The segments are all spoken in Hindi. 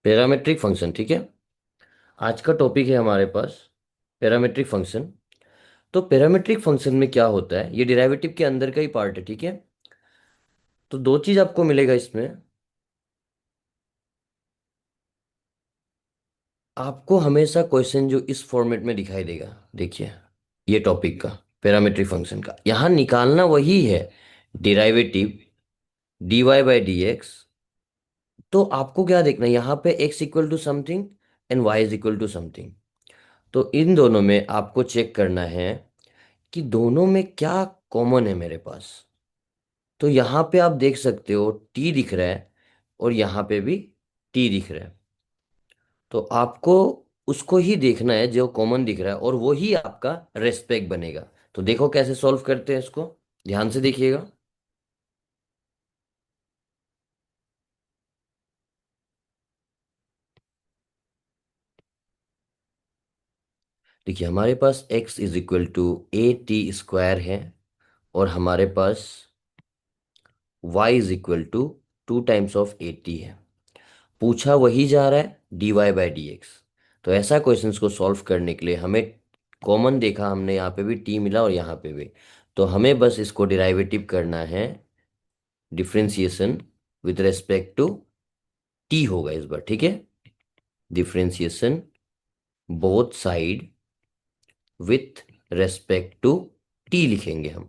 पैरामेट्रिक फंक्शन, ठीक है। आज का टॉपिक है हमारे पास पैरामेट्रिक फंक्शन। तो पैरामेट्रिक फंक्शन में क्या होता है, ये डेरिवेटिव के अंदर का ही पार्ट है, ठीक है। तो दो चीज आपको मिलेगा इसमें। आपको हमेशा क्वेश्चन जो इस फॉर्मेट में दिखाई देगा, देखिए, ये टॉपिक का पैरामेट्रिक फंक्शन का यहाँ निकालना वही है, derivative dy by D X. तो आपको क्या देखना है, यहाँ पे x equal to something and y is equal to something. तो इन दोनों में आपको चेक करना है कि दोनों में क्या कॉमन है मेरे पास। तो यहाँ पे आप देख सकते हो t दिख रहा है और यहाँ पे भी t दिख रहा है। तो आपको उसको ही देखना है जो कॉमन दिख रहा है और वो ही आपका रेस्पेक्ट बनेगा। तो देखो कैसे सॉल्व करते हैं इसको, ध्यान से देखिएगा। देखिए, हमारे पास x is equal to A T square है और हमारे पास y is equal to 2 times of 80 है। पूछा वही जा रहा है, dy बाई डी एक्स। तो ऐसा क्वेश्चंस को सॉल्व करने के लिए हमें कॉमन देखा, हमने यहाँ पे भी t मिला और यहाँ पे भी। तो हमें बस इसको डिराइवेटिव करना है, differentiation with respect to t होगा इस बार, ठीक है। Differentiation both side with respect to t लिखेंगे हम।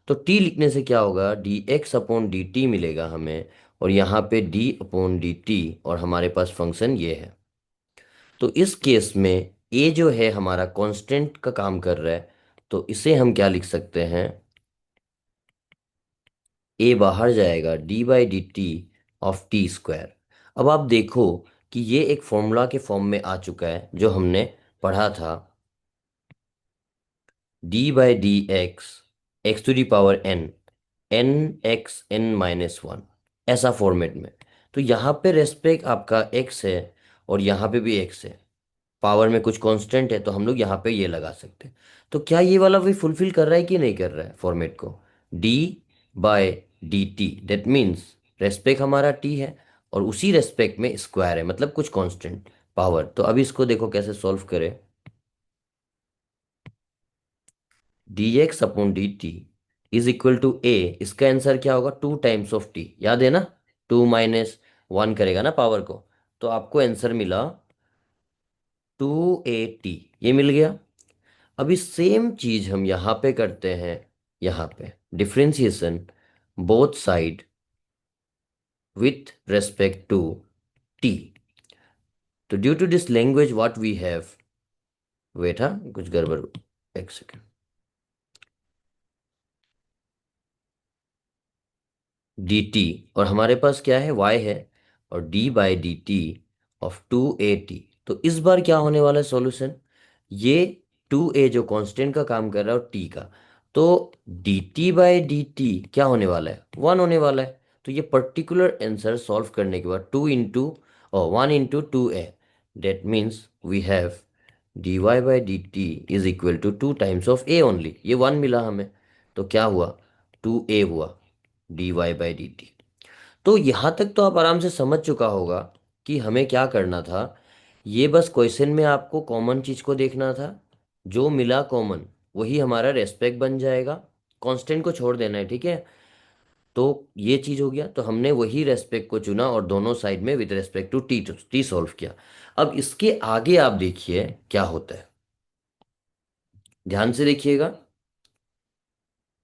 तो t लिखने से क्या होगा, D x upon D T मिलेगा हमें, और यहाँ पे d अपॉन डी टी, और हमारे पास फंक्शन ये है। तो इस केस में a जो है हमारा कांस्टेंट का काम कर रहा है, तो इसे हम क्या लिख सकते हैं, a बाहर जाएगा d by D T of T square. अब आप देखो कि ये एक फॉर्मूला के फॉर्म में आ चुका है जो हमने पढ़ा था, D by D X to the power N x N minus one, ऐसा फॉर्मेट में। तो यहाँ पे रेस्पेक्ट आपका x है और यहाँ पे भी x है, पावर में कुछ कांस्टेंट है, तो हम लोग यहाँ पे ये लगा सकते हैं। तो क्या ये वाला भी फुलफिल कर रहा है कि नहीं कर रहा है फॉर्मेट को, d by D T, that means respect हमारा t है और उसी रेस्पेक्ट में स्क्वायर है, मतलब कुछ कांस्टेंट पावर। तो अभी इसको देखो कैसे सॉल्व करें, d x upon D T is equal to a, इसका आंसर क्या होगा, 2 टाइम्स ऑफ टी, याद है ना। 2 - 1 करेगा ना पावर को, तो आपको आंसर मिला 2 AT, ये मिल गया। अभी सेम चीज हम यहाँ पे करते हैं, यहाँ पे differentiation both side with respect to t. तो due to this language what we have, wait, हाँ कुछ गड़बड़, एक सेकेंड, डी टी, और हमारे पास क्या है, y है, और d by D T of 2 AT। तो इस बार क्या होने वाला है सॉल्यूशन, ये 2a जो कांस्टेंट का काम कर रहा है और t का, तो D T by D T क्या होने वाला है, 1 होने वाला है। तो ये पर्टिकुलर आंसर सॉल्व करने के बाद 1 into 2a, that means we have dy by D T is equal to 2 times of a only, ये 1 मिला हमें। तो क्या हुआ, 2a हुआ dy बाई डी टी। तो यहाँ तक तो आप आराम से समझ चुका होगा कि हमें क्या करना था। ये बस क्वेश्चन में आपको कॉमन चीज को देखना था, जो मिला कॉमन वही हमारा रेस्पेक्ट बन जाएगा, कांस्टेंट को छोड़ देना है, ठीक है। तो ये चीज हो गया, तो हमने वही रेस्पेक्ट को चुना और दोनों साइड में with respect to T T solve किया। अब इसके आगे आप देखिए क्या होता है, ध्यान से देखिएगा।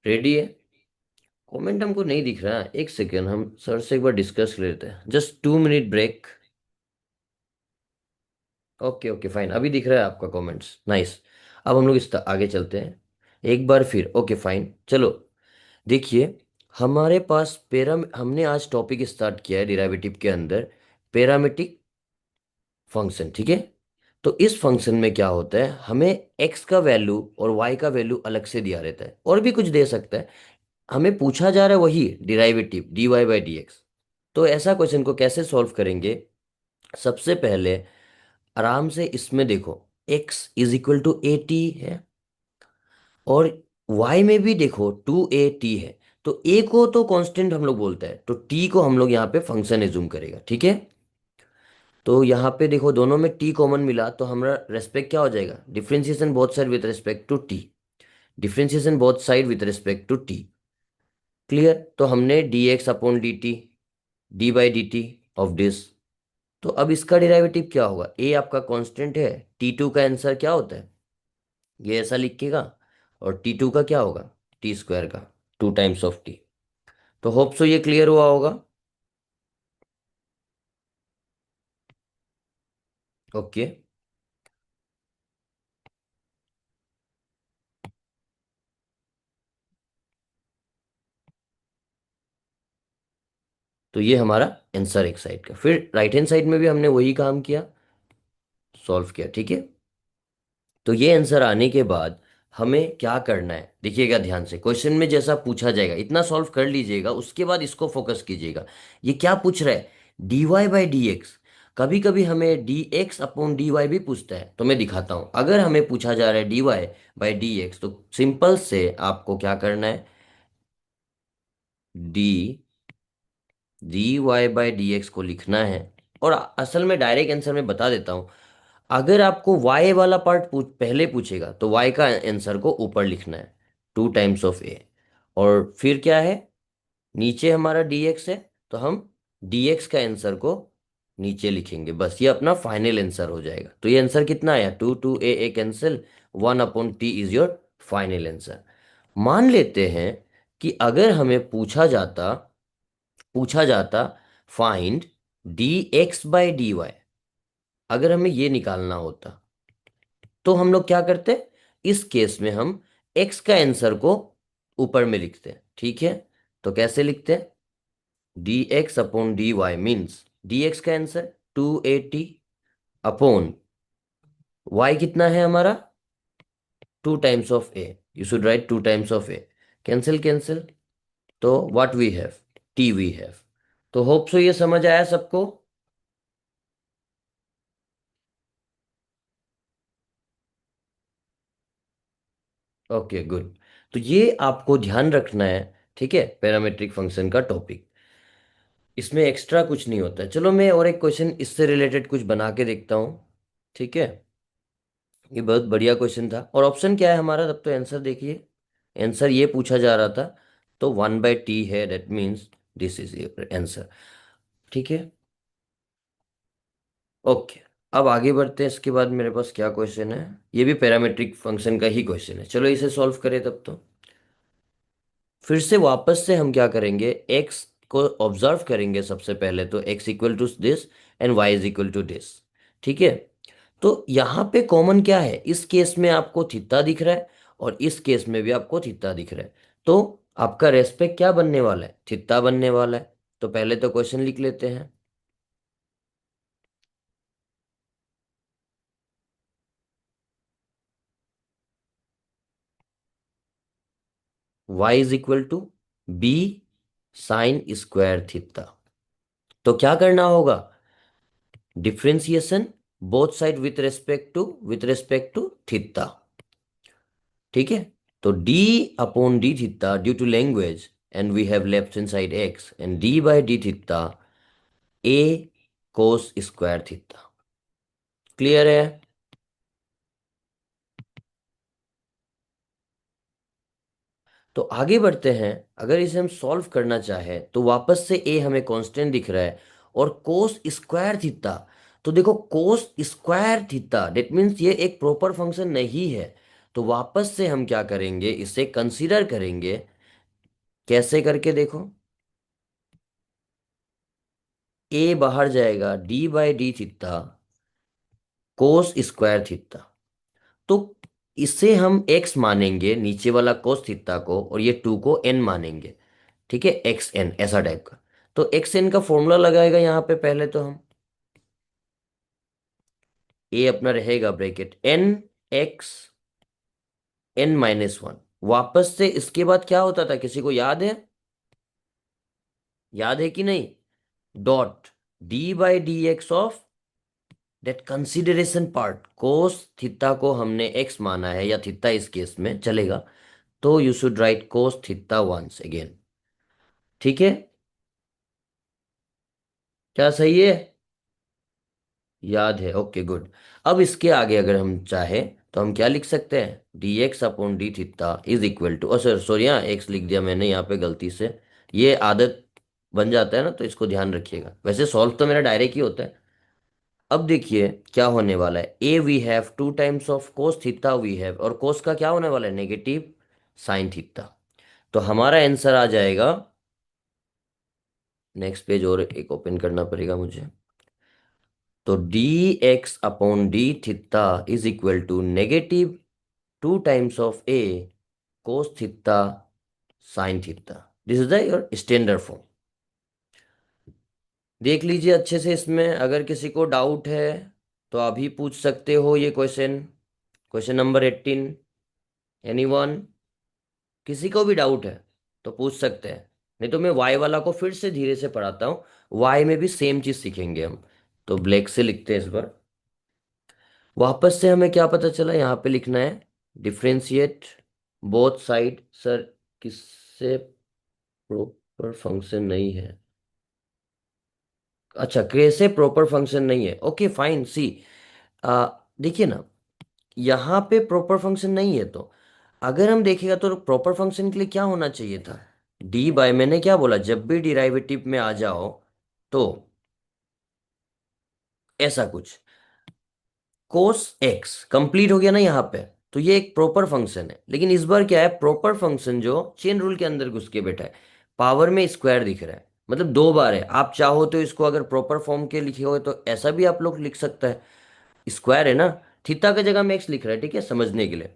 रेडी है, कमेंट हमको नहीं दिख रहा है, एक सेकेंड हम सर से एक बार डिस्कस कर लेते हैं, just 2 minute break. Okay okay fine, अभी दिख रहा है आपका कमेंट्स, नाइस। अब हम लोग इस आगे चलते हैं एक बार फिर, ओके फाइन, चलो। देखिए, हमारे पास हमने आज टॉपिक स्टार्ट किया है डेरिवेटिव के अंदर, पैरामेट्रिक फंक्शन, ठीक है। तो इस फंक्शन में क्या होता है, हमें x का वैल्यू और y का वैल्यू अलग से दिया रहता है, और भी कुछ दे सकता है, हमें पूछा जा रहा है वही derivative dy by D X. तो ऐसा क्वेश्चन को कैसे सॉल्व करेंगे, सबसे पहले आराम से इसमें देखो, x is equal to A T है और y में भी देखो 2 AT है। तो a को तो कांस्टेंट हम लोग बोलते हैं, तो t को हम लोग यहाँ पे फंक्शन एज्यूम करेगा, ठीक है। तो यहाँ पे देखो दोनों में टी कॉमन मिला तो हमारा रेस्पेक्ट क्या हो जाएगा, differentiation both side with respect to T, differentiation both side with respect to T. Clear. तो हमने D x upon D T, D by D T of this. तो अब इसका डेरिवेटिव क्या होगा, ए आपका कांस्टेंट है, टी टू का आंसर क्या होता है, ये ऐसा लिखेगा, और टी टू का क्या होगा, टी स्क्वायर का 2 टाइम्स ऑफ टी। तो होप सो ये क्लियर हुआ होगा। ओके। तो ये हमारा आंसर एक साइड का, फिर राइट हैंड साइड में भी हमने वही काम किया, सॉल्व किया। ठीक है। तो ये आंसर आने के बाद हमें क्या करना है, देखिएगा ध्यान से, क्वेश्चन में जैसा पूछा जाएगा इतना सॉल्व कर लीजिएगा, उसके बाद इसको फोकस कीजिएगा। ये क्या पूछ रहा है, D Y by D X. कभी कभी हमें D x upon D Y भी पूछता है, तो मैं दिखाता हूं। अगर हमें पूछा जा रहा है D Y by D X, तो सिंपल से आपको क्या करना है, D D Y by D X को लिखना है। और असल में डायरेक्ट आंसर में बता देता हूं, अगर आपको y वाला पार्ट पहले पूछेगा तो y का आंसर को ऊपर लिखना है, 2 टाइम्स ऑफ a। और फिर क्या है, नीचे हमारा dx है, तो हम dx का आंसर को नीचे लिखेंगे, बस ये अपना फाइनल आंसर हो जाएगा। तो ये आंसर कितना आया, 2 2 a cancel, 1/t is your final answer. मान लेते हैं कि अगर हमें पूछा जाता find D X by D Y, अगर हमें ये निकालना होता, तो हम लोग क्या करते, इस केस में हम x का आंसर को ऊपर में लिखते हैं। ठीक है। तो कैसे लिखते हैं, d x upon D y means d x का आंसर 280 अपॉन y कितना है हमारा, 2 times of a, you should write 2 times of a, cancel cancel, तो what we have, t we have. तो होप सो ये समझ आया सबको। Okay good. तो ये आपको ध्यान रखना है, ठीक है, पैरामेट्रिक फंक्शन का टॉपिक, इसमें एक्स्ट्रा कुछ नहीं होता है। चलो मैं और एक क्वेश्चन इससे रिलेटेड कुछ बना के देखता हूँ। ठीक है। ये बहुत बढ़िया क्वेश्चन था, और ऑप्शन क्या है हमारा, तब तो आंसर देखिए, आंसर ये पूछा जा रहा था, तो 1/t है, that means this is your answer. ठीक है। ओके। अब आगे बढ़ते हैं, इसके बाद मेरे पास क्या क्वेश्चन है, ये भी पैरामेट्रिक फंक्शन का ही क्वेश्चन है, चलो इसे सॉल्व करें तब तो। फिर से वापस से हम क्या करेंगे, x को ऑब्जर्व करेंगे सबसे पहले, तो x equal to this and y is equal to this. ठीक है। तो यहाँ पे कॉमन क्या है, इस केस में आपको थीटा दिख रहा है, और इस केस में भी आपको थीटा दिख रहा है, तो आपका रेस्पेक्ट क्या बनने वाला है, थीटा बनने वाला है। तो पहले तो क्वेश्चन लिख लेते हैं, y is equal to b sine square theta. तो क्या करना होगा, differentiation both side with respect to theta. ठीक है। तो d upon d theta due to language, and we have left hand side x, and d by d theta a cos square theta. Clear है। तो आगे बढ़ते हैं, अगर इसे हम सॉल्व करना चाहें तो वापस से a हमें कांस्टेंट दिख रहा है, और कोस स्क्वायर थीटा, तो देखो कोस स्क्वायर थीटा दैट मीन्स ये एक प्रॉपर फंक्शन नहीं है। तो वापस से हम क्या करेंगे, इसे कंसीडर करेंगे, कैसे करके देखो, a बाहर जाएगा, d by d theta cos square theta. तो इसे हम x मानेंगे, नीचे वाला कोस थीटा को, और ये 2 को n मानेंगे। ठीक है, एक्स एन ऐसा टाइप का। तो एक्स एन का फॉर्मूला लगाएगा यहाँ पे, पहले तो हम ए अपना रहेगा ब्रैकेट एन एक्स n-1। वापस से इसके बाद क्या होता था, किसी को याद है, याद है कि नहीं, dot d by D x of that consideration part, cos theta को हमने एक्स माना है, या थीटा इस केस में चलेगा, तो you should write cos theta once again. ठीक है, क्या सही है। याद है, ओके गुड। अब इसके आगे अगर हम चाहे तो हम क्या लिख सकते हैं, d x upon d theta is equal to, sir sorry, यहाँ एक्स लिख दिया मैंने यहाँ पे गलती से। ये आदत बन जाता है ना, तो इसको ध्यान रखिएगा। वैसे सॉल्व तो मेरा डायरेक्ट ही होता है। अब देखिए क्या होने वाला है, a we have two times of cos theta we have, और कोस का क्या होने वाला है, नेगेटिव साइन थीटा। तो हमारा आंसर आ जाएगा, नेक्स्ट पेज और एक ओपन करना पड़ेगा मुझे। तो d x upon d theta is equal to negative two times of a cos theta sine theta. This is the your standard form. देख लीजिए अच्छे से, इसमें अगर किसी को डाउट है तो अभी पूछ सकते हो ये क्वेश्चन। क्वेश्चन नंबर 18, एनीवन, किसी को भी डाउट है तो पूछ सकते हैं। नहीं तो मैं वाई वाला को फिर से धीरे से पढ़ाता हूँ। वाई में भी सेम चीज सीखेंगे हम। तो ब्लैक से लिखते हैं इस बार। वापस से हमें क्या पता चला, यहाँ पे लिखना है डिफ्रेंशिएट बोथ साइड। सर किससे प्रॉपर फंक्शन नहीं है, अच्छा कैसे प्रॉपर फंक्शन नहीं है, ओके फाइन सी। देखिए ना, यहाँ पे प्रॉपर फंक्शन नहीं है, तो अगर हम देखेगा तो प्रॉपर फंक्शन के लिए क्या होना चाहिए था, डी बाय, मैंने क्या बोला, जब भी डिराइवेटिव में आ जाओ तो ऐसा कुछ कोस एक्स कंप्लीट हो गया ना यहाँ पे, तो ये एक प्रॉपर फंक्शन है। लेकिन इस बार क्या है, प्रॉपर फंक्शन जो चेन रूल के अंदर घुस के बैठा है, पावर में स्क्वायर दिख रहा है, मतलब दो बार है। आप चाहो तो इसको अगर प्रॉपर फॉर्म के लिखे हो तो ऐसा भी आप लोग लिख सकता है, स्क्वायर है ना, थीटा की जगह में एक्स लिख रहा है, ठीक है समझने के लिए।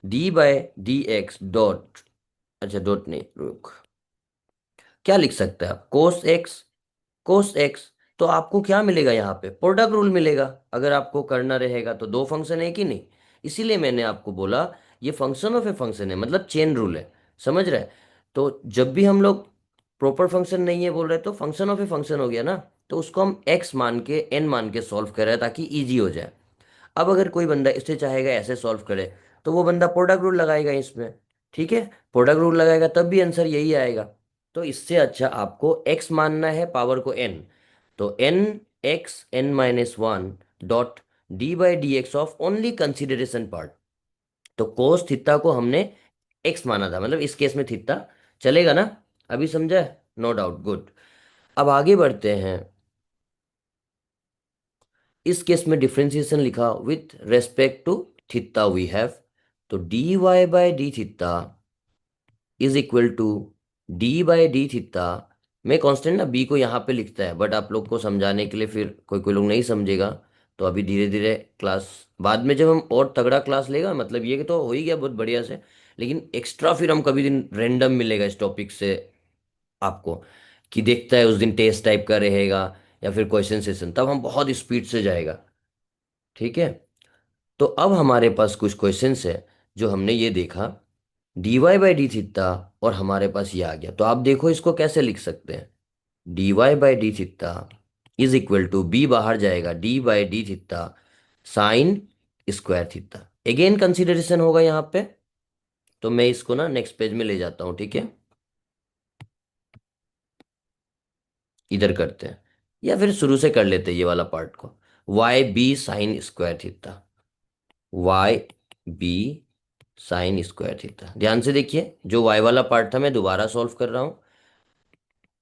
D by d x dot, अच्छा डॉट नहीं, रुक, क्या लिख सकते हैं आप, कोस एक्स, कोस एक्स। तो आपको क्या मिलेगा यहाँ पे, प्रोडक्ट रूल मिलेगा। अगर आपको करना रहेगा तो दो फंक्शन है कि नहीं, इसीलिए मैंने आपको बोला ये फंक्शन ऑफ ए फंक्शन है, मतलब चेन रूल है, समझ रहे हैं। तो जब भी हम लोग प्रॉपर फंक्शन नहीं है बोल रहे तो फंक्शन ऑफ ए फंक्शन हो गया ना, तो उसको हम एक्स मान के एन मान के सॉल्व कर रहे हैं ताकि इजी हो जाए। अब अगर कोई बंदा इसे चाहेगा ऐसे सॉल्व करे तो वो बंदा प्रोडक्ट रूल लगाएगा इसमें, ठीक है, प्रोडक्ट रूल लगाएगा तब भी आंसर यही आएगा। तो इससे अच्छा आपको x मानना है पावर को n, तो n x n minus one dot d by D x of only consideration part. तो कोस थीटा को हमने x माना था, मतलब इस केस में थीटा चलेगा ना, अभी समझा है, नो डाउट, गुड। अब आगे बढ़ते हैं। इस केस में डिफरेंशिएशन लिखा with respect to theta we have, तो d Y by d theta is equal to d by d theta. मैं कांस्टेंट ना बी को यहाँ पे लिखता है, बट आप लोग को समझाने के लिए फिर कोई कोई लोग नहीं समझेगा, तो अभी धीरे धीरे क्लास, बाद में जब हम और तगड़ा क्लास लेगा, मतलब ये तो हो ही गया बहुत बढ़िया से, लेकिन एक्स्ट्रा फिर हम कभी दिन रैंडम मिलेगा इस टॉपिक से आपको, कि देखता है उस दिन टेस्ट टाइप का रहेगा या फिर क्वेश्चन सेशन, तब हम बहुत स्पीड से जाएगा, ठीक है। तो अब हमारे पास कुछ क्वेश्चंस है, जो हमने ये देखा d Y by d theta, और हमारे पास ये आ गया, तो आप देखो इसको कैसे लिख सकते हैं, d Y by d theta is equal to b बाहर जाएगा, d by d theta sine square theta. Again consideration होगा यहाँ पे, तो मैं इसको ना नेक्स्ट पेज में ले जाता हूँ, ठीक है, इधर करते हैं, या फिर शुरू से कर लेते हैं ये वाला पार्ट को, y b sine square theta, y b sine square theta. ध्यान से देखिए, जो वाई वाला पार्ट था मैं दोबारा सॉल्व कर रहा हूँ,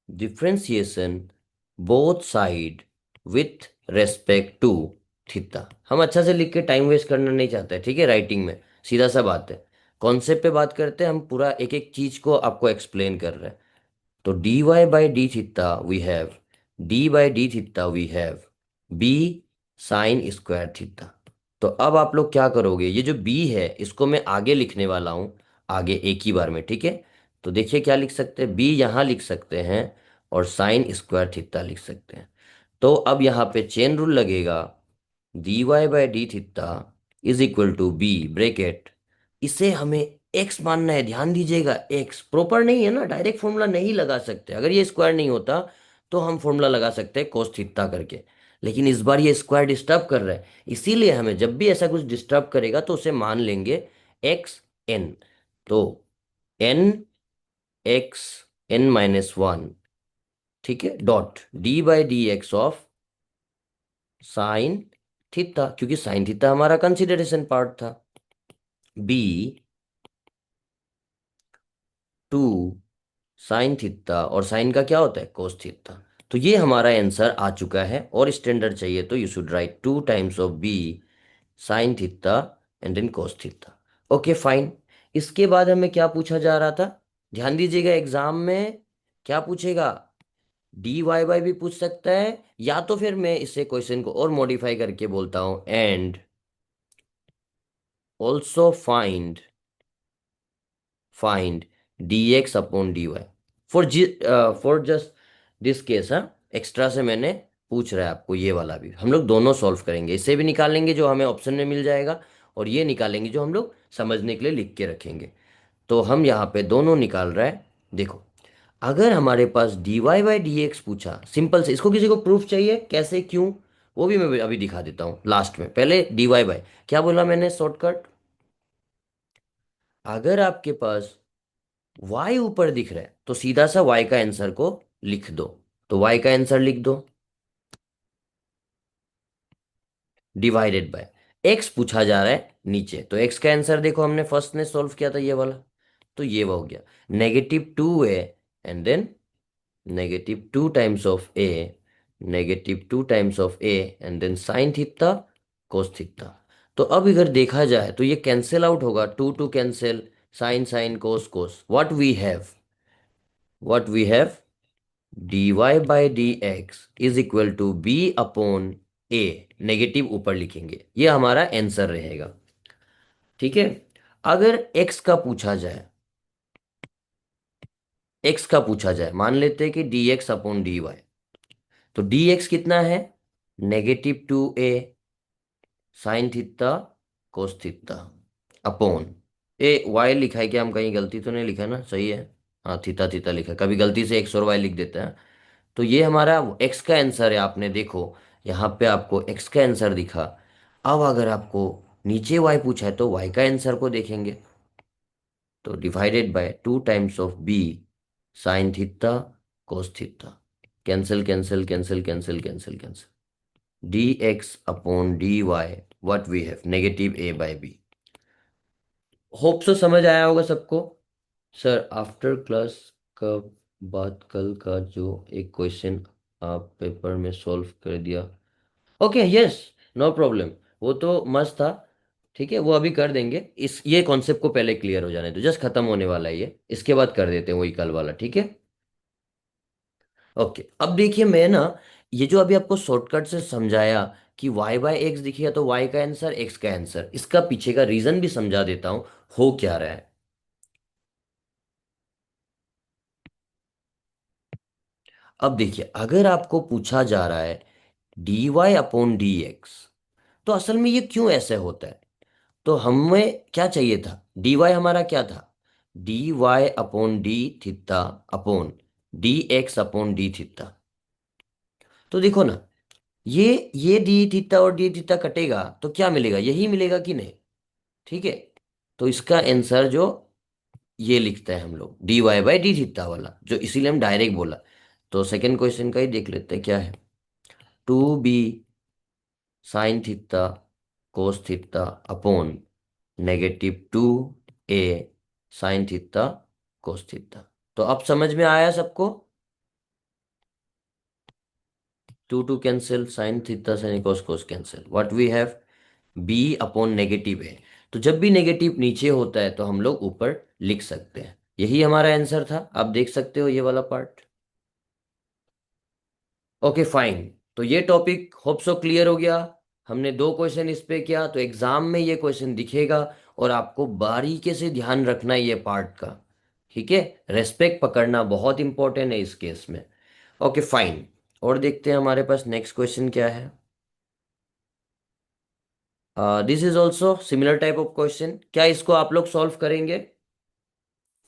differentiation both side with respect to theta. हम अच्छा से लिख के टाइम वेस्ट करना नहीं चाहते, ठीक है, राइटिंग में सीधा सा बात है, कॉन्सेप्ट पे बात करते हैं हम, पूरा एक एक चीज को आपको एक्सप्लेन कर रहे हैं। तो d Y by d theta we have, d by d theta we have b sine square theta. तो अब आप लोग क्या करोगे, ये जो बी है इसको मैं आगे लिखने वाला हूं, आगे एक ही बार में, ठीक है। तो देखिए क्या लिख सकते हैं, बी यहां लिख सकते हैं और साइन स्क्वायर थीटा लिख सकते हैं। तो अब यहाँ पे चेन रूल लगेगा, d Y by d theta is equal to b bracket, इसे हमें एक्स मानना है, ध्यान दीजिएगा, एक्स प्रॉपर नहीं है ना, डायरेक्ट फॉर्मूला नहीं लगा सकते, अगर ये स्क्वायर नहीं होता तो हम फॉर्मूला लगा सकते हैं कोस थीटा करके, लेकिन इस बार ये स्क्वायर डिस्टर्ब कर रहा है, इसीलिए हमें जब भी ऐसा कुछ डिस्टर्ब करेगा तो उसे मान लेंगे एक्स एन। तो n x N minus one, ठीक है, dot d by D x of sine theta, क्योंकि साइन थीटा हमारा कंसिडरेशन पार्ट था। बी टू साइन थीटा, और साइन का क्या होता है, कोस थीटा। तो ये हमारा आंसर आ चुका है, और स्टैंडर्ड चाहिए तो you should write 2 times of b sine theta and then cos theta. Okay fine. इसके बाद हमें क्या पूछा जा रहा था, ध्यान दीजिएगा एग्जाम में क्या पूछेगा, डी वाई बाई भी पूछ सकता है, या तो फिर मैं इसे क्वेश्चन को और मॉडिफाई करके बोलता हूं, and also find D x upon D y for just this case. हाँ, एक्स्ट्रा से मैंने पूछ रहा है आपको, ये वाला भी हम लोग दोनों सॉल्व करेंगे, इसे भी निकालेंगे जो हमें ऑप्शन में मिल जाएगा, और ये निकालेंगे जो हम लोग समझने के लिए लिख के रखेंगे। तो हम यहाँ पे दोनों निकाल रहे हैं। देखो, अगर हमारे पास d Y by D x पूछा, सिंपल से, इसको किसी को प्रूफ चाहिए कैसे क्यों, वो भी मैं अभी दिखा देता हूँ लास्ट में। पहले डी वाई बाई, क्या बोला मैंने शॉर्टकट, अगर आपके पास y ऊपर दिख रहा है तो सीधा सा y का आंसर को लिख दो। तो y का आंसर लिख दो डिवाइडेड बाय x पूछा जा रहा है नीचे, तो x का आंसर देखो, हमने फर्स्ट ने सॉल्व किया था ये वाला, तो ये वो हो गया -2a and then -2 times of a, -2 times of a and then sine theta cos theta. तो अब अगर देखा जाए तो ये कैंसिल आउट होगा, two two cancel, sine sine cos cos, what we have dy by D x is equal to b upon a, negative ऊपर लिखेंगे, ये हमारा आंसर रहेगा। ठीक है। अगर x का पूछा जाए, मान लेते हैं कि dx अपॉन dy, तो dx कितना है, -2a sine theta cos theta upon a, y लिखा है क्या, हम कहीं गलती तो नहीं लिखा ना, सही है। हाँ, थीटा थीटा लिखा है, कभी गलती से x और y लिख देता है। तो ये हमारा x का आंसर है, आपने देखो यहाँ पे आपको x का आंसर दिखा। अब अगर आपको नीचे y पूछा है तो y का आंसर को देखेंगे, तो divided by 2 times of b sine theta cos theta, cancel cancel cancel cancel cancel cancel, d x upon D y, what we have -a/b। Hope so समझ आया होगा सबको। सर आफ्टर क्लास का बाद कल का जो एक क्वेश्चन आप पेपर में सॉल्व कर दिया, ओके यस, नो प्रॉब्लम, वो तो मस्त था। ठीक है, वो अभी कर देंगे, इस ये कॉन्सेप्ट को पहले क्लियर हो जाने दो, जस्ट खत्म होने वाला है ये, इसके बाद कर देते हैं वही कल वाला, ठीक है। ओके, अब देखिए मैं ना, ये जो अभी आपको शॉर्टकट से समझाया कि y बाय एक्स दिखेगा तो y का आंसर x का आंसर, इसका पीछे का रीजन भी समझा देता हूं हो क्या रहा है। अब देखिए, अगर आपको पूछा जा रहा है dy अपॉन डी एक्स, तो असल में ये क्यों ऐसे होता है, तो हमें क्या चाहिए था, dy हमारा क्या था, dy upon d theta upon D x upon d theta. तो देखो ना, ये डी थीटा और डी थीटा कटेगा तो क्या मिलेगा, यही मिलेगा कि नहीं। ठीक है, तो इसका आंसर जो ये लिखते हैं हम लोग d Y by d theta वाला, जो इसीलिए हम डायरेक्ट बोला। तो सेकंड क्वेश्चन का ही देख लेते हैं क्या है, 2b sine theta cos theta upon -2a sine theta cos theta. तो अब समझ में आया सबको, two two cancel, sine theta sine cos cos cancel, what we have b upon negative है। तो जब भी नेगेटिव नीचे होता है तो हम लोग ऊपर लिख सकते हैं, यही हमारा आंसर था, आप देख सकते हो ये वाला पार्ट। ओके फाइन, तो ये टॉपिक होप सो क्लियर हो गया। हमने दो क्वेश्चन इस पे किया, तो एग्जाम में ये क्वेश्चन दिखेगा, और आपको बारीकी से ध्यान रखना है ये पार्ट का। ठीक है, रेस्पेक्ट पकड़ना बहुत इंपॉर्टेंट है इस केस में। ओके फाइन, और देखते हैं हमारे पास नेक्स्ट क्वेश्चन क्या है। This is also similar type of question, क्या इसको आप लोग सॉल्व करेंगे,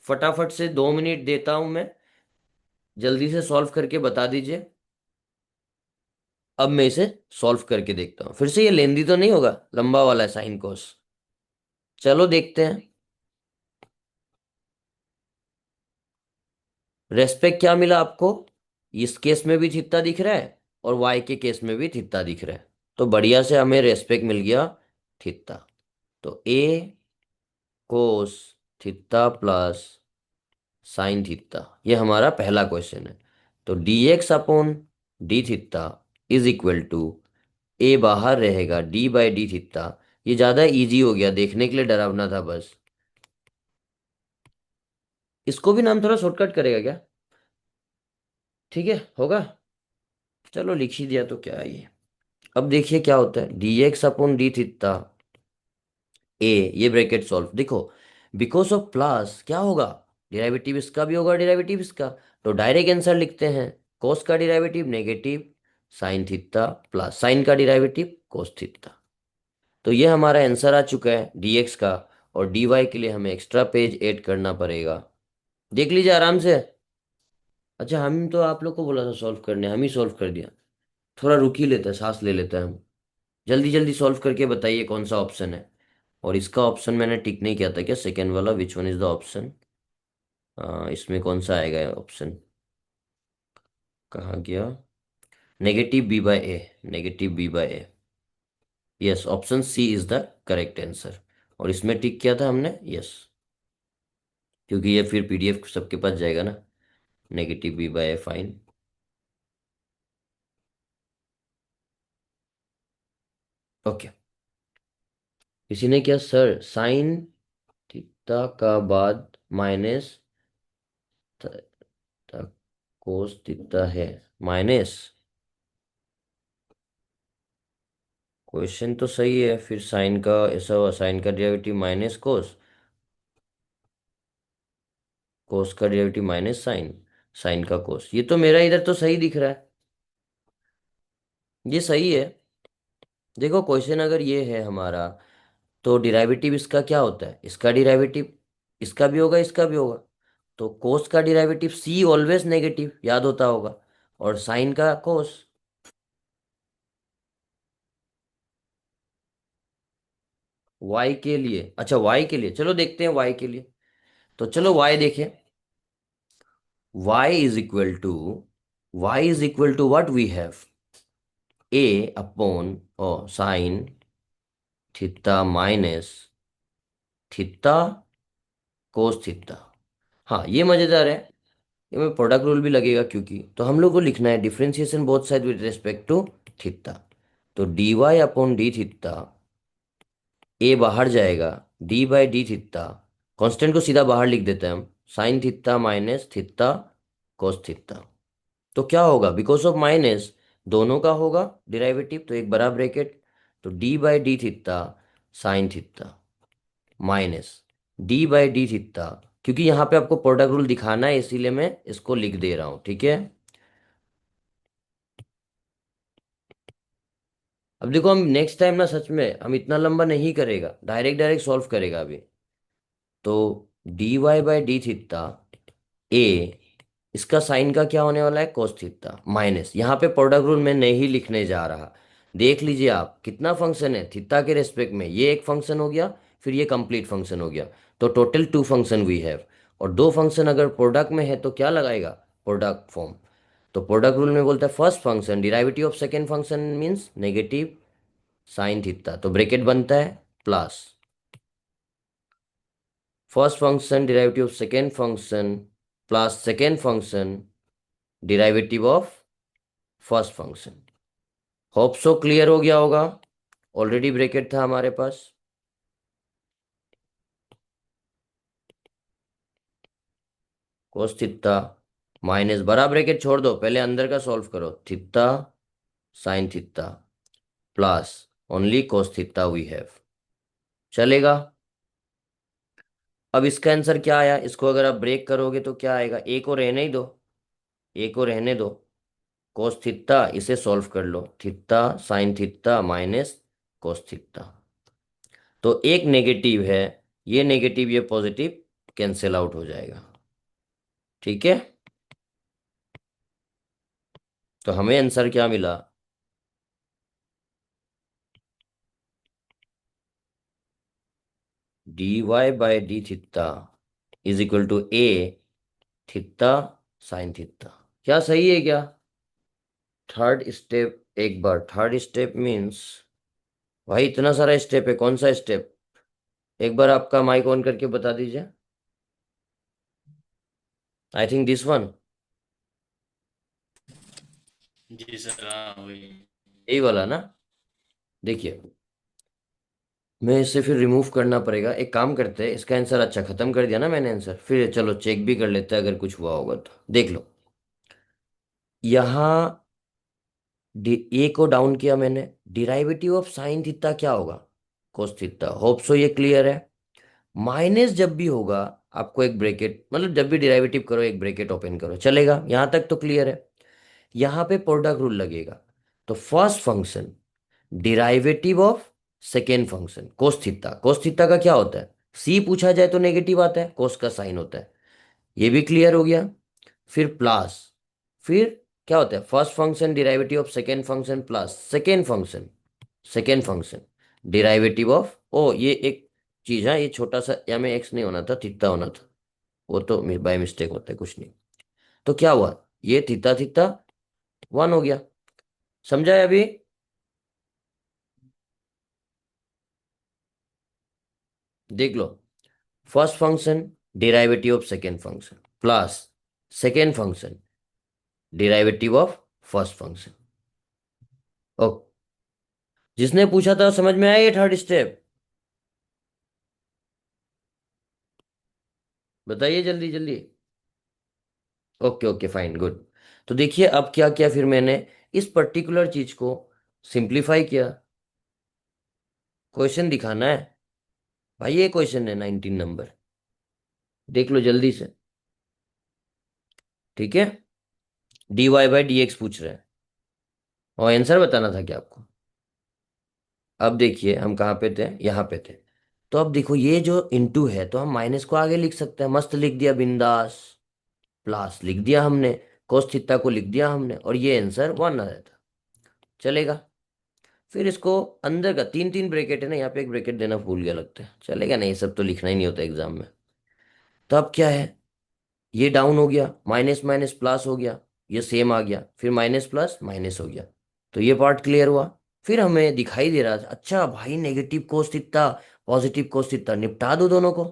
फटाफट से 2 मिनट देता हूं मैं, जल्दी से सॉल्व करके बता दीजिए। अब मैं इसे सॉल्व करके देखता हूँ, फिर से ये लेंदी तो नहीं होगा, लंबा वाला है साइन कोस, चलो देखते हैं। रेस्पेक्ट क्या मिला आपको, इस केस में भी थीटा दिख रहा है और वाई के केस में भी थीटा दिख रहा है। तो बढ़िया से हमें रेस्पेक्ट मिल गया थीटा। तो a cos theta plus sine theta, ये हमारा पहला क्वेश्चन है। तो d x upon d theta is equal to, a बाहर रहेगा, डी बाई डी थीटा। ये ज्यादा इजी हो गया, देखने के लिए डरावना था बस। इसको भी नाम थोड़ा शॉर्टकट करेगा क्या? ठीक है, होगा। चलो लिख ही दिया तो क्या है ये। अब देखिए क्या होता है, d x upon d theta a, ये ब्रैकेट सॉल्व देखो, बिकॉज ऑफ प्लस क्या होगा, डेरिवेटिव इसका भी होगा, डेरिवेटिव इसका। तो डायरेक्ट आंसर लिखते हैं, कोस का derivative negative sine theta plus sign का डेरिवेटिव कोस थीटा। तो ये हमारा आंसर आ चुका है dx का। और dy के लिए हमें एक्स्ट्रा पेज ऐड करना पड़ेगा। देख लीजिए आराम से। अच्छा, हम तो आप लोग को बोला था सॉल्व करने, हम ही सॉल्व कर दिया। थोड़ा रुक ही लेते हैं, सांस ले लेते हैं हम। जल्दी जल्दी सॉल्व करके बताइए कौन सा ऑप्शन है। और इसका ऑप्शन मैंने टिक नहीं किया था क्या, सेकेंड वाला, which one is the option. इसमें कौन सा आएगा ऑप्शन, कहाँ गया, negative b by a, negative b by a. Yes, option c is the correct answer. और इसमें टिक किया था हमने, यस, क्योंकि ये फिर पीडीएफ सबके पास जाएगा ना। Negative b by A, fine. Okay. किसी ने किया सर साइन थीटा का बाद माइनस कोस थीटा है, माइनस। क्वेश्चन तो सही है, फिर साइन का ऐसा हुआ, साइन का डेरिवेटिव माइनस कोस, कोस का डेरिवेटिव माइनस साइन, साइन का कोस। ये तो मेरा इधर तो सही दिख रहा है, ये सही है। देखो क्वेश्चन अगर ये है हमारा, तो डिराइवेटिव इसका क्या होता है, इसका डिराइवेटिव इसका भी होगा, इसका भी होगा। तो कोस का डिराइवेटिव सी ऑलवेज नेगेटिव, याद होता होगा। और साइन का कोस, वाई के लिए, अच्छा वाई के लिए, चलो देखते हैं वाई के लिए। तो चलो वाई देखें। y is equal to, y is equal to what we have, a upon और sine theta minus theta cos theta. हाँ ये मजेदार है, ये में प्रोडक्ट रूल भी लगेगा, क्योंकि तो हम लोग को लिखना है differentiation both side with respect to theta. तो d y upon d theta, a बाहर जाएगा, d by d theta, constant को सीधा बाहर लिख देते हैं हम, sine theta minus theta cos theta. तो क्या होगा, बिकॉज ऑफ माइनस दोनों का होगा डिराइवेटिव, तो एक बड़ा ब्रैकेट। तो D by d theta sine theta minus D by d theta, क्योंकि यहाँ पे आपको प्रोडक्ट रूल दिखाना है इसीलिए मैं इसको लिख दे रहा हूँ, ठीक है। अब देखो हम नेक्स्ट टाइम ना, सच में हम इतना लंबा नहीं करेगा, डायरेक्ट डायरेक्ट सॉल्व करेगा अभी। तो d Y by d theta a, इसका साइन का क्या होने वाला है, कोस थीटा माइनस, यहाँ पे प्रोडक्ट रूल मैं नहीं लिखने जा रहा। देख लीजिए आप कितना फंक्शन है थीटा के रेस्पेक्ट में, ये एक फंक्शन हो गया, फिर ये कंप्लीट फंक्शन हो गया। तो total two function we have. और दो फंक्शन अगर प्रोडक्ट में है तो क्या लगाएगा, प्रोडक्ट फॉर्म। तो प्रोडक्ट रूल में बोलता है first function derivative of second function means negative sine theta, तो ब्रैकेट बनता है plus first function derivative of second function plus second function derivative of first function. Hope so clear हो गया होगा, ऑलरेडी ब्रैकेट था हमारे पास। कोस थीटा माइनस, बड़ा ब्रैकेट छोड़ दो, पहले अंदर का सॉल्व करो, theta sine theta plus only cos theta we have, चलेगा। अब इसका आंसर क्या आया, इसको अगर आप ब्रेक करोगे तो क्या आएगा, ए को रहने ही दो, ए को रहने दो, कोस थीटा इसे सॉल्व कर लो, theta sine theta minus cos theta. तो एक नेगेटिव है, ये नेगेटिव ये पॉजिटिव कैंसिल आउट हो जाएगा, ठीक है। तो हमें आंसर क्या मिला, d Y by d theta is equal to a theta sine theta. क्या सही है क्या, थर्ड स्टेप एक बार थर्ड स्टेप मीन्स, भाई इतना सारा स्टेप है, कौन सा स्टेप? एक बार आपका माइक ऑन करके बता दीजिए। I think this one. जी सर, हाँ वही। यही वाला ना? देखिए, मैं इसे फिर रिमूव करना पड़ेगा। एक काम करते हैं, इसका आंसर अच्छा खत्म कर दिया ना मैंने आंसर, फिर चलो चेक भी कर लेते हैं अगर कुछ हुआ होगा तो। देख लो, यहाँ ए को डाउन किया मैंने, डिराइवेटिव ऑफ साइन थीटा क्या होगा? Cos theta. होप सो ये क्लियर है। माइनस जब भी होगा, आपको एक ब्रैकेट, मतलब जब भी डिराइवेटिव करो एक ब्रैकेट ओपन करो, चलेगा? यहां तक तो क्लियर है। यहां पे प्रोडक्ट रूल लगेगा। तो first function derivative of second function cos theta. Cos theta का क्या होता है? सी पूछा जाए तो नेगेटिव आता है, कोस का साइन होता है। ये भी क्लियर हो गया। फिर प्लस, फिर क्या होता है? First function derivative of second function plus second function derivative of, ओ ये एक चीज है, ये छोटा सा या में एक्स नहीं होना था, थीटा होना था। वो तो बाय मिस्टेक होता है, कुछ नहीं। तो क्या हुआ? ये थीटा थीटा वन हो गया। समझा है अभी? देख लो, first function derivative of second function plus second function derivative of first function. ओ, जिसने पूछा था समझ में आया ये थर्ड स्टेप? बताइए जल्दी जल्दी। Okay okay fine good. तो देखिए अब क्या किया फिर मैंने, इस पर्टिकुलर चीज को सिंप्लीफाई किया। क्वेश्चन दिखाना है भाई, ये क्वेश्चन है 19 नंबर। देख लो जल्दी से। ठीक है, D Y by D x पूछ रहे हैं, और आंसर बताना था क्या आपको? अब देखिए हम कहाँ पे थे, यहाँ पे थे। तो अब देखो ये जो इनटू है, तो हम माइनस को आगे लिख सकते हैं, मस्त लिख दिया बिंदास। प्लस लिख दिया हमने, कोस थीटा को लिख दिया हमने, और ये आंसर वन आ जाता। चलेगा? फिर इसको अंदर का तीन तीन ब्रैकेट है ना, यहाँ पे एक ब्रैकेट देना भूल गया लगता है, चलेगा? नहीं, ये सब तो लिखना ही नहीं होता एग्जाम में। तो अब क्या है, ये डाउन हो गया, माइनस माइनस प्लस हो गया, ये सेम आ गया, फिर माइनस प्लस माइनस हो गया। तो ये पार्ट क्लियर हुआ। फिर हमें दिखाई दे रहा था, अच्छा भाई negative cos theta positive cos theta, निपटा दो दोनों को।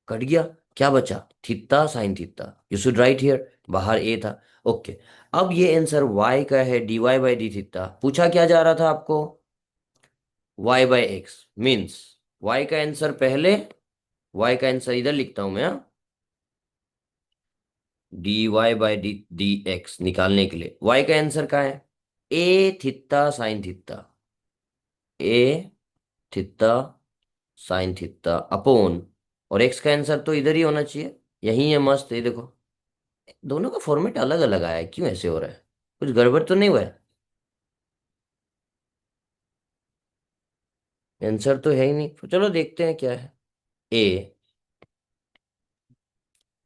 कट गया। क्या बचा? Theta sine theta. You should right here, बाहर ए था। ओके। अब ये आंसर y का है, D Y by d theta. पूछा क्या जा रहा था आपको? y by x means y का आंसर पहले, y का आंसर इधर लिखता हूं मैं, d Y by d d x निकालने के लिए y का आंसर कहाँ है? A theta sine theta, a theta sine theta upon, और x का आंसर तो इधर ही होना चाहिए, यही है मस्त। ये देखो, दोनों का फॉर्मेट अलग अलग आया है, क्यों ऐसे हो रहा है? कुछ गड़बड़ तो नहीं हुआ है? आंसर तो है ही नहीं, तो चलो देखते हैं क्या है। A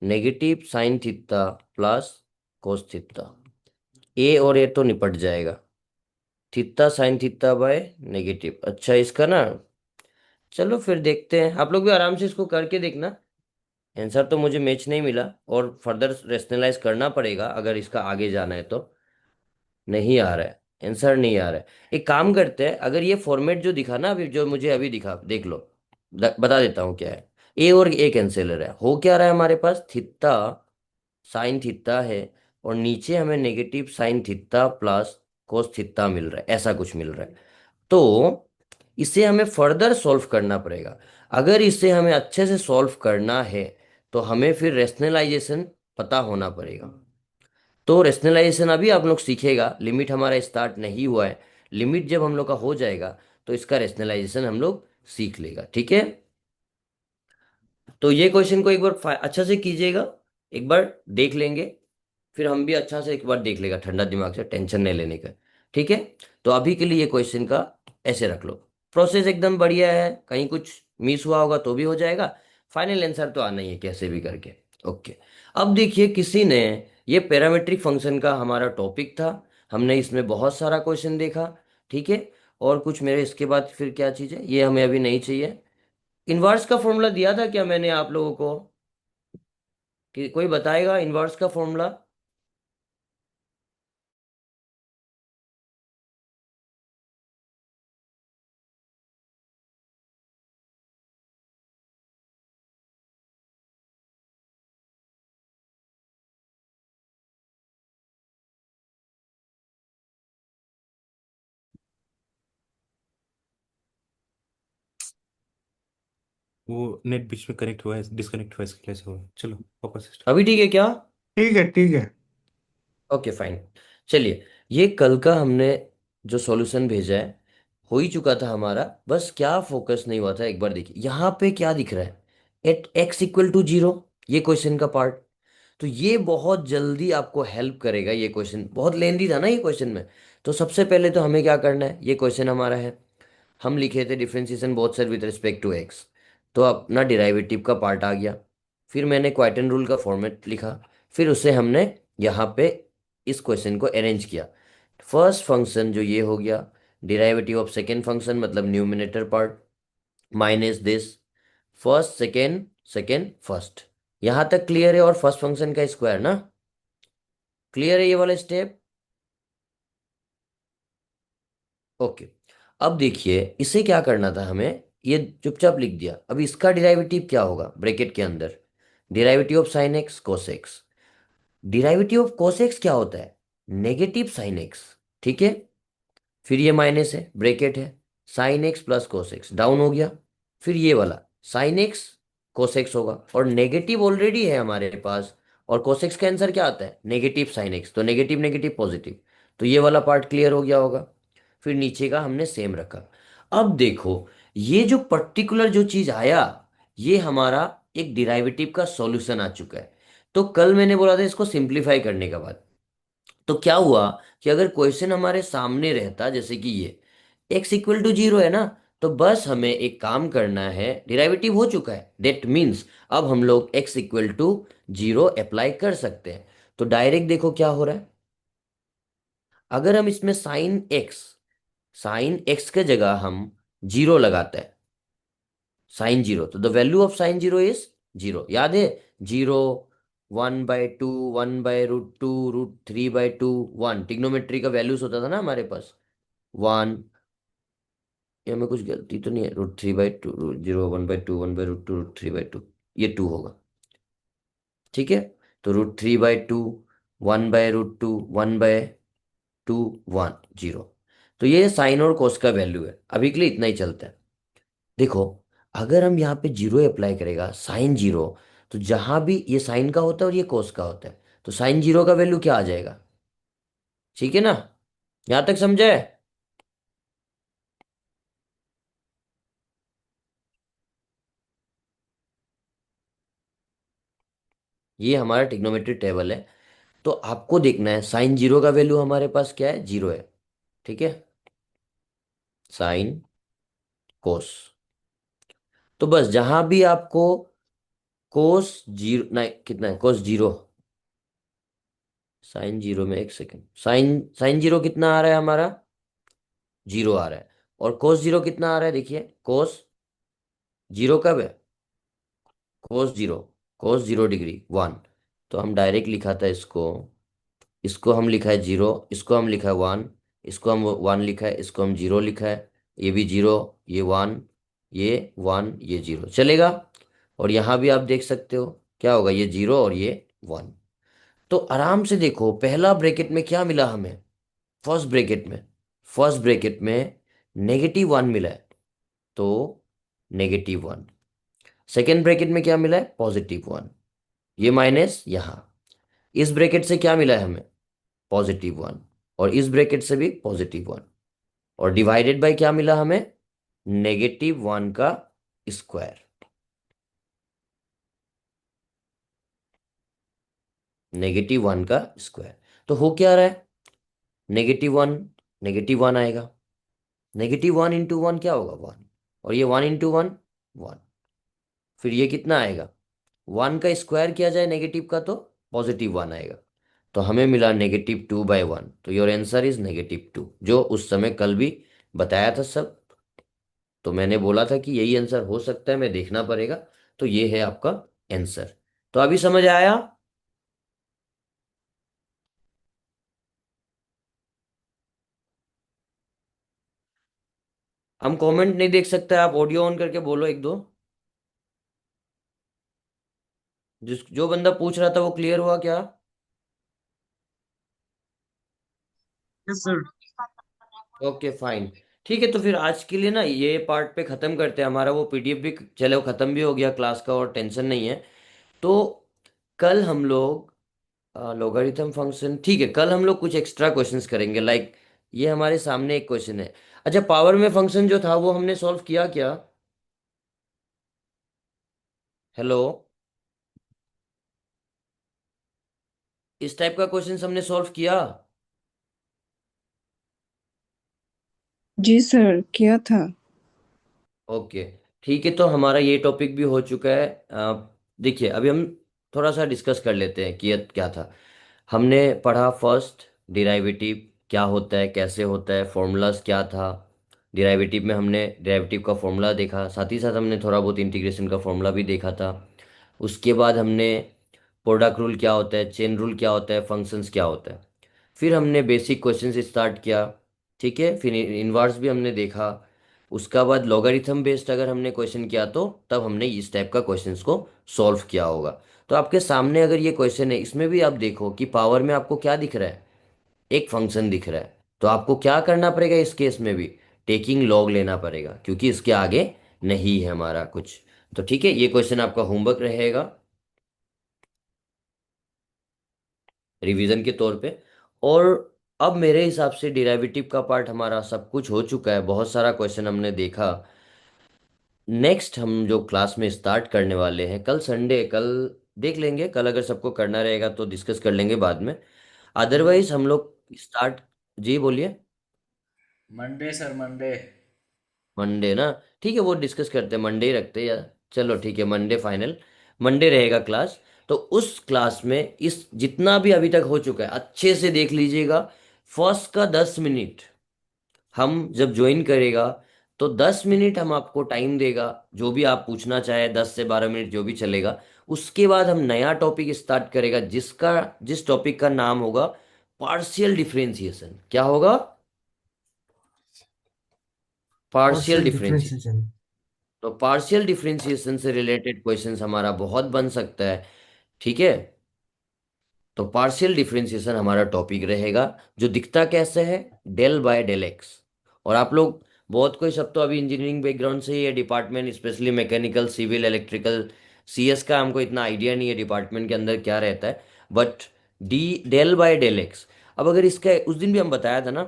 negative sine theta plus cos theta, a और ए तो निपट जाएगा। Theta sine theta by negative, अच्छा इसका ना, चलो फिर देखते हैं। आप लोग भी आराम से इसको करके देखना। आंसर तो मुझे मैच नहीं मिला, और फर्दर रेशनलाइज करना पड़ेगा अगर इसका आगे जाना है तो। नहीं आ रहा है, आंसर नहीं आ रहा है। एक काम करते हैं, अगर ये फॉर्मेट जो दिखा ना अभी, जो मुझे अभी दिखा, देख लो, बता देता हूँ क्या है। ए और ए कैंसिलर है, हो क्या रहा है हमारे पास? थीटा साइन थीटा है, और नीचे हमें negative sine theta plus cos theta मिल रहा है, ऐसा कुछ मिल रहा है। तो इसे हमें फर्दर सॉल्व करना पड़ेगा। अगर इसे हमें अच्छे से सॉल्व करना है, तो हमें फिर रेशनलाइजेशन पता होना पड़ेगा। तो रेशनलाइजेशन अभी आप लोग सीखेगा, लिमिट हमारा स्टार्ट नहीं हुआ है। लिमिट जब हम लोग का हो जाएगा, तो इसका रेशनलाइजेशन हम लोग सीख लेगा, ठीक है? तो ये क्वेश्चन को एक बार अच्छा से कीजिएगा, एक बार देख लेंगे, फिर हम भी अच्छा से एक बार देख लेगा, ठंडा दिमाग से, टेंशन नहीं लेने का। ठीक है? तो अभी के लिए ये क्वेश्चन का ऐसे रख लो। प्रोसेस एकदम बढ़िया है, कहीं कुछ मिस हुआ होगा तो भी हो जाएगा। फाइनल आंसर तो आना ही है कैसे भी करके। ओके। अब देखिए, किसी ने, ये पैरामीट्रिक फंक्शन का हमारा टॉपिक था, हमने इसमें बहुत सारा क्वेश्चन देखा। ठीक है? और कुछ मेरे इसके बाद फिर क्या चीज़ है, ये हमें अभी नहीं चाहिए। इनवर्स का फॉर्मूला दिया था क्या मैंने आप लोगों को? कि कोई बताएगा इनवर्स का फॉर्मूला? वो नेट बीच में कनेक्ट हुआ है, डिस्कनेक्ट हुआ है, इसके लिए ऐसा हुआ है। चलो वापस स्टार्ट। अभी ठीक है क्या? ठीक है ठीक है। Okay fine. चलिए, ये कल का हमने जो सॉल्यूशन भेजा है हो ही चुका था हमारा। बस क्या फोकस नहीं हुआ था, एक बार देखिए यहाँ पे क्या दिख रहा है, at x equal to zero, ये क्वेश्चन का पार्ट। तो ये बहुत जल्दी आपको हेल्प करेगा। ये क्वेश्चन बहुत लेंदी था ना ये क्वेश्चन में। तो सबसे पहले तो हमें क्या करना है, ये क्वेश्चन हमारा है, हम लिखे थे differentiation both side with respect to x. तो अपना डिराइवेटिव का पार्ट आ गया। फिर मैंने क्वाइटन रूल का फॉर्मेट लिखा। फिर उससे हमने यहाँ पे इस क्वेश्चन को अरेंज किया। फर्स्ट फंक्शन जो ये हो गया, डिराइवेटिव ऑफ सेकेंड फंक्शन मतलब numerator part minus this, first second second first. यहाँ तक क्लियर है? और फर्स्ट फंक्शन का स्क्वायर ना, क्लियर है ये वाला स्टेप? ओके। अब देखिए इसे क्या करना था हमें, ये चुपचाप लिख दिया। अब इसका डिराइवेटिव क्या होगा ब्रैकेट के अंदर, derivative of sine x cos x. Derivative of cos x क्या होता है, नेगेटिव साइन एक्स। ठीक है, फिर ये माइनस है, ब्रैकेट है, sine x plus cos x down हो गया। फिर ये वाला साइन एक्स कोस एक्स होगा, और नेगेटिव ऑलरेडी है हमारे पास। और कोस एक्स का आंसर क्या आता है, नेगेटिव साइन एक्स, तो नेगेटिव नेगेटिव पॉजिटिव। तो ये वाला पार्ट क्लियर हो गया होगा। फिर नीचे का हमने सेम रखा। अब देखो, ये जो पर्टिकुलर जो चीज आया, ये हमारा एक डिराइवेटिव का सॉल्यूशन आ चुका है। तो कल मैंने बोला था इसको सिंप्लीफाई करने का बाद, तो क्या हुआ कि अगर क्वेश्चन हमारे सामने रहता जैसे कि ये x इक्वल टू जीरो है ना, तो बस हमें एक काम करना है, डिराइवेटिव हो चुका है, दैट मीन्स अब हम लोग x equal to zero apply कर सकते हैं। तो डायरेक्ट देखो क्या हो रहा है, अगर हम इसमें साइन एक्स के जगह हम जीरो लगाते हैं, साइन जीरो, तो the value of sine zero is zero, याद है? जीरो, 1/2, 1/√2√3/2, 1 टिग्नोमेट्री का वैल्यूज होता था ना हमारे पास, 1। ये में कुछ गलती तो नहीं है, √3/2, जीरो, 1/2, 1/√2√3/2, ये 2 होगा। ठीक है, तो √3/2, 1/√2, 1/2, 1, जीरो। तो ये साइन और कोस का वैल्यू है, अभी के लिए इतना ही चलता है। देखो, अगर हम यहाँ पे जीरो अप्लाई करेगा, साइन जीरो, तो जहां भी ये साइन का होता है और ये कोस का होता है, तो साइन जीरो का वैल्यू क्या आ जाएगा? ठीक है ना, यहां तक समझे? ये हमारा ट्रिग्नोमेट्री टेबल है। तो आपको देखना है साइन जीरो का वैल्यू हमारे पास क्या है, जीरो है। ठीक है, साइन कोस, तो बस जहां भी आपको कोस जीरो, नहीं कितना है कोस जीरो, साइन जीरो में एक सेकेंड, साइन साइन जीरो कितना आ रहा है हमारा, जीरो आ रहा है। और कोस जीरो कितना आ रहा है, देखिए कोस जीरो कब है, कोस जीरो डिग्री 1। तो हम डायरेक्ट लिखा था इसको, इसको हम लिखा है जीरो, इसको हम लिखा है 1, इसको हम 1 लिखा है, इसको हम जीरो लिखा है। ये भी जीरो, ये 1, ये 1, ये जीरो चलेगा। और यहाँ भी आप देख सकते हो क्या होगा, ये जीरो और ये 1। तो आराम से देखो, पहला ब्रैकेट में क्या मिला हमें, फर्स्ट ब्रैकेट में -1 मिला है, तो -1। सेकेंड ब्रैकेट में क्या मिला है, +1, ये माइनस यहाँ। इस ब्रैकेट से क्या मिला है हमें, +1, और इस ब्रैकेट से भी +1, और डिवाइडेड बाय क्या मिला हमें, -1 का स्क्वायर, -1 का स्क्वायर। तो हो क्या रहा है, -1, -1 आएगा, -1 इंटू वन क्या होगा, 1, और ये 1 इंटू वन 1। फिर ये कितना आएगा, 1 का स्क्वायर किया जाए नेगेटिव का तो +1 आएगा। तो हमें मिला -2/1, तो योर आंसर इज -2, जो उस समय कल भी बताया था सब। तो मैंने बोला था कि यही आंसर हो सकता है, मैं देखना पड़ेगा। तो ये है आपका आंसर। तो अभी समझ आया? हम कमेंट नहीं देख सकते, आप ऑडियो ऑन करके बोलो एक दो। जिस जो बंदा पूछ रहा था वो क्लियर हुआ क्या? Yes sir. Okay fine. ठीक है, तो फिर आज के लिए ना ये पार्ट पे ख़त्म करते हैं। हमारा वो पीडीएफ भी चलो ख़त्म भी हो गया क्लास का, और टेंशन नहीं है। तो कल हम लोग लॉगरिथम फंक्शन, ठीक है, कल हम लोग कुछ एक्स्ट्रा क्वेश्चंस करेंगे। लाइक ये हमारे सामने एक क्वेश्चन है। अच्छा, पावर में फंक्शन जो था वो हमने सॉल्व किया क्या? हेलो, इस टाइप का क्वेश्चन हमने सॉल्व किया? जी सर, किया था। ओके, ठीक है, तो हमारा ये टॉपिक भी हो चुका है। देखिए अभी हम थोड़ा सा डिस्कस कर लेते हैं कि ये क्या था। हमने पढ़ा फर्स्ट डिराइवेटिव क्या होता है, कैसे होता है, फॉर्मूलाज क्या था। डिराइवेटिव में हमने डिराइवेटिव का फॉर्मूला देखा, साथ ही साथ हमने थोड़ा बहुत इंटीग्रेशन का फॉर्मूला भी देखा था। उसके बाद हमने प्रोडक्ट रूल क्या होता है, चेन रूल क्या होता है, फंक्शंस क्या होता है। फिर हमने बेसिक क्वेश्चन से स्टार्ट किया, ठीक है, फिर इनवर्स भी हमने देखा। उसका बाद लॉगरिथम बेस्ड अगर हमने क्वेश्चन किया तो तब हमने इस टाइप का क्वेश्चंस को सॉल्व किया होगा। तो आपके सामने अगर ये क्वेश्चन है, इसमें भी आप देखो कि पावर में आपको क्या दिख रहा है, एक फंक्शन दिख रहा है। तो आपको क्या करना पड़ेगा इस केस में भी? टेकिंग लॉग लेना पड़ेगा, क्योंकि इसके आगे नहीं है हमारा कुछ। तो ठीक है, ये क्वेश्चन आपका होमवर्क रहेगा रिवीजन के तौर पे। और अब मेरे हिसाब से डेरिवेटिव का पार्ट हमारा सब कुछ हो चुका है, बहुत सारा क्वेश्चन हमने देखा। नेक्स्ट हम जो क्लास में स्टार्ट करने वाले हैं, कल संडे, कल देख लेंगे, कल अगर सबको करना रहेगा तो डिस्कस कर लेंगे बाद में। अदरवाइज हम लोग स्टार्ट। जी बोलिए। Monday sir, Monday. मंडे ना, ठीक है, वो डिस्कस करते हैं, मंडे ही रखते हैं यार। चलो ठीक है, मंडे फाइनल, मंडे रहेगा क्लास। तो उस क्लास में इस जितना भी अभी तक हो चुका है अच्छे से देख लीजिएगा। फर्स्ट का 10 मिनट हम जब ज्वाइन करेगा तो 10 मिनट हम आपको टाइम देगा, जो भी आप पूछना चाहे 10 से 12 मिनट जो भी चलेगा। उसके बाद हम नया टॉपिक स्टार्ट करेगा, जिस टॉपिक का नाम होगा पार्शियल डिफरेंशिएशन। क्या होगा? Partial partial differentiation. डिफरेंशिएशन। तो पार्शियल डिफरेंशिएशन से रिलेटेड क्वेश्चंस हमारा बहुत बन सकता है, ठीक है। तो पार्शियल डिफरेंशिएशन हमारा टॉपिक रहेगा, जो दिखता कैसे है, डेल बाय डेल एक्स। और आप लोग बहुत कोई सब तो अभी इंजीनियरिंग बैकग्राउंड से ही है, department specially mechanical, civil, electrical, CS का हमको इतना आइडिया नहीं है डिपार्टमेंट के अंदर क्या रहता है। But d del by del x, अब अगर इसका उस दिन भी हम बताया था ना,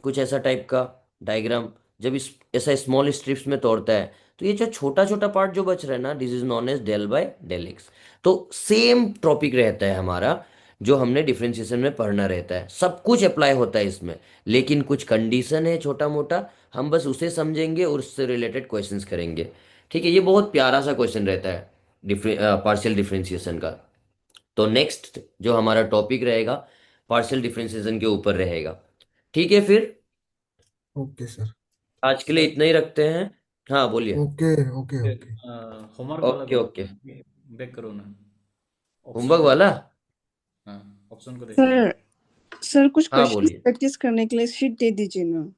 कुछ ऐसा टाइप का डायग्राम, जब इस ऐसा स्मॉल स्ट्रिप्स में तोड़ता है तो ये जो छोटा छोटा पार्ट जो बच रहा है ना, this is known as del by del x. तो सेम टॉपिक रहता है हमारा, जो हमने डिफरेंशिएशन में पढ़ना रहता है, सब कुछ अप्लाई होता है इसमें। लेकिन कुछ कंडीशन है छोटा मोटा, हम बस उसे समझेंगे और उससे रिलेटेड क्वेश्चंस करेंगे। ठीक है, ये बहुत प्यारा सा क्वेश्चन रहता है पार्शियल डिफरेंशिएशन का। तो नेक्स्ट जो हमारा टॉपिक रहेगा पार्शियल डिफरेंशिएशन के ऊपर रहेगा। ठीक है, फिर ओके सर। आज के लिए सर, इतना ही रखते हैं। हाँ बोलिए। Okay okay okay. होमवर्क वाला ओके ओके। क्वेश्चन बैक करो ना। ऑप्शन होमवर्क को वाला। देखो। हाँ, ऑप्शन को देखो। सर सर कुछ हाँ क्वेश्चन बोलिए। प्रैक्टिस करने के लिए शीट दे दीजिए ना।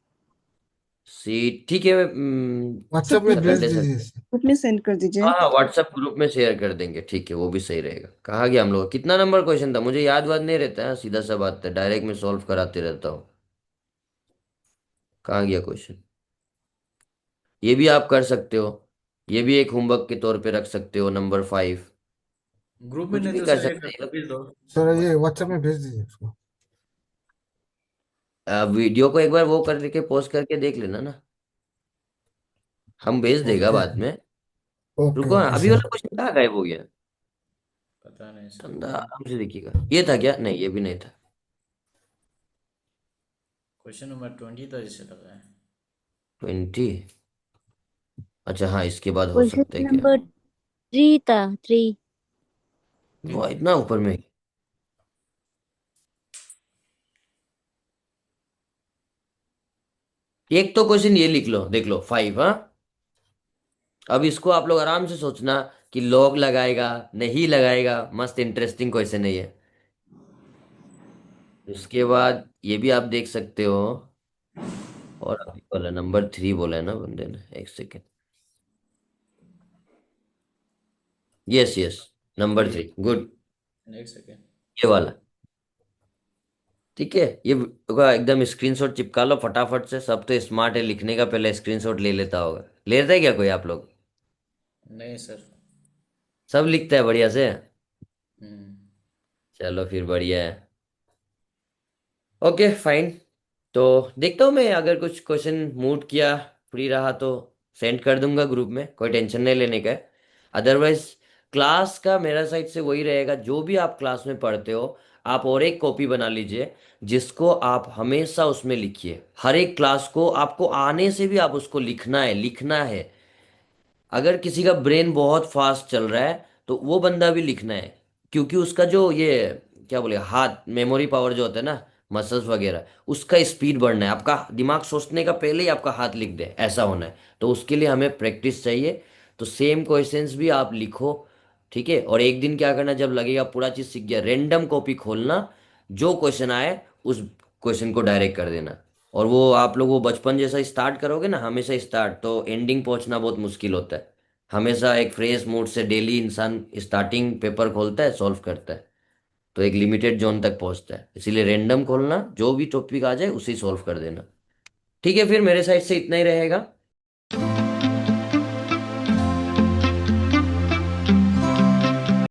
सी ठीक है, व्हाट्सएप सब में ग्रुप में भेज सैटरडे दीजिए संडे। सर। ग्रुप में सेंड कर दीजिए। हाँ हाँ, व्हाट्सएप ग्रुप में शेयर कर देंगे, ठीक है, वो भी सही रहेगा। कहाँ गया हम लोग, कितना नंबर क्वेश्चन था मुझे याद वाद नहीं रहता है, सीधा सा बात है, डायरेक्ट में सॉल्व कराते रहता हूँ। कहाँ गया क्वेश्चन? ये भी आप कर सकते हो, ये भी एक होमवर्क के तौर पे रख सकते हो, नंबर 5। ग्रुप में कुछ नहीं भी तो कर सर एक सकते हैं। भेज दो। सर ये व्हाट्सएप व्हाट्सएप में भेज दीजिए उसको। वीडियो को एक बार वो करके पोस्ट करके देख लेना ना, हम भेज देगा ओके बाद में। ओके रुको, ओके अभी सर। वाला क्वेश्चन कहाँ गायब हो गया? पता नहीं सर। धंधा आराम से देखिएगा, ये था क्या? नहीं, ये भी नहीं था। क्वेश्चन नंबर 20 तो ऐसे लगा है। 20? अच्छा हाँ, इसके बाद हो क्वेश्चन सकता है क्या? नंबर 3 था, 3। वो इतना ऊपर में? एक तो क्वेश्चन ये लिख लो, देख लो 5, हाँ। अब इसको आप लोग आराम से सोचना कि लॉग लगाएगा नहीं लगाएगा, मस्त इंटरेस्टिंग क्वेश्चन है ये। इसके बाद ये भी आप देख सकते हो। और अभी बोला नंबर 3 बोला है ना बंदे ने, एक सेकेंड। यस यस, नंबर ये 3, गुड। एक सेकेंड। ये वाला। ठीक है, ये होगा एकदम स्क्रीनशॉट चिपका लो फटाफट से। सब तो स्मार्ट है, लिखने का पहले स्क्रीनशॉट ले लेता होगा। ले लेता है क्या कोई आप लोग? नहीं सर। सब लिखता है बढ़िया से? हम्म। चलो फिर बढ़िया है। Okay fine. तो देखता हूँ मैं, अगर कुछ क्वेश्चन मूड किया, फ्री रहा तो सेंड कर दूंगा ग्रुप में, कोई टेंशन नहीं लेने का है। अदरवाइज क्लास का मेरा साइड से वही रहेगा, जो भी आप क्लास में पढ़ते हो आप और एक कॉपी बना लीजिए, जिसको आप हमेशा उसमें लिखिए। हर एक क्लास को आपको आने से भी आप उसको लिखना है, लिखना है। अगर किसी का ब्रेन बहुत फास्ट चल रहा है तो वो बंदा भी लिखना है, क्योंकि उसका जो ये क्या बोले, हाथ मेमोरी पावर जो होता है ना, मसल्स वगैरह, उसका स्पीड बढ़ना है। आपका दिमाग सोचने का पहले ही आपका हाथ लिख दे, ऐसा होना है। तो उसके लिए हमें प्रैक्टिस चाहिए। तो सेम क्वेश्चंस भी आप लिखो, ठीक है। और एक दिन क्या करना, जब लगेगा पूरा चीज़ सीख गया, रेंडम कॉपी खोलना, जो क्वेश्चन आए उस क्वेश्चन को डायरेक्ट कर देना। और वो आप लोग वो बचपन जैसा स्टार्ट करोगे ना, हमेशा स्टार्ट, तो एंडिंग पहुंचना बहुत मुश्किल होता है। हमेशा एक फ्रेश मूड से डेली इंसान स्टार्टिंग पेपर खोलता है, सॉल्व करता है, तो एक लिमिटेड जोन तक पहुंचता है। इसीलिए रैंडम खोलना, जो भी टॉपिक आ जाए उसे सॉल्व कर देना। ठीक है, फिर मेरे साइड से इतना ही रहेगा।